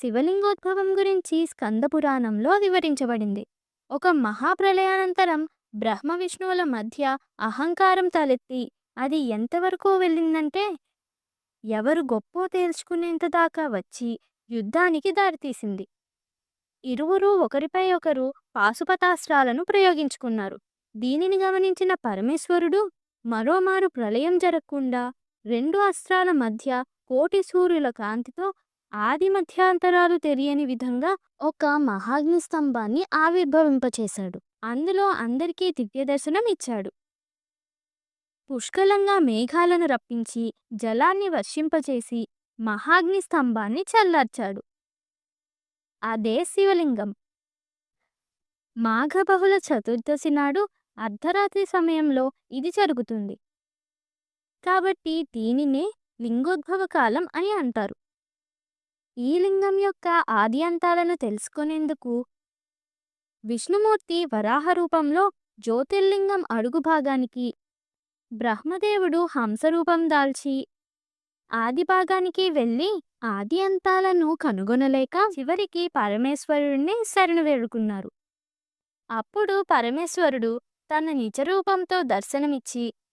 శివలింగోద్భవం గురించి స్కంద పురాణంలో వివరించబడింది. ఒక మహాప్రళయానంతరం బ్రహ్మ విష్ణువుల మధ్య అహంకారం తలెత్తి అది ఎంతవరకు వెళ్ళిందంటే ఎవరు గొప్పో తేల్చుకునేంత దాకా వచ్చి యుద్ధానికి దారితీసింది. ఇరువురు ఒకరిపై ఒకరు పాశుపతాస్త్రాలను ప్రయోగించుకున్నారు. దీనిని గమనించిన పరమేశ్వరుడు మరోమారు ప్రళయం జరగకుండా రెండు అస్త్రాల మధ్య కోటి సూర్యుల కాంతితో ఆది మధ్యాంతరాలు తెలియని విధంగా ఒక మహాగ్ని స్తంభాన్ని ఆవిర్భవింపచేశాడు. అందులో అందరికీ దివ్యదర్శనం ఇచ్చాడు. పుష్కలంగా మేఘాలను రప్పించి జలాన్ని వర్షింపచేసి మహాగ్ని స్తంభాన్ని చల్లార్చాడు. అదే శివలింగం. మాఘబహుళ చతుర్దశి నాడు అర్ధరాత్రి సమయంలో ఇది జరుగుతుంది. కాబట్టి దీనినే లింగోద్భవ కాలం అని అంటారు. ఈ లింగం యొక్క ఆది అంతాలను తెలుసుకునేందుకు విష్ణుమూర్తి వరాహ రూపంలో జ్యోతిర్లింగం అడుగు భాగానికి, బ్రహ్మదేవుడు హంసరూపం దాల్చి ఆది భాగానికి వెళ్ళి ఆది అంతాలను కనుగొనలేక చివరికి పరమేశ్వరుడిని శరణు వేడుకున్నారు. అప్పుడు పరమేశ్వరుడు తన నిజ రూపంతో దర్శనమిచ్చి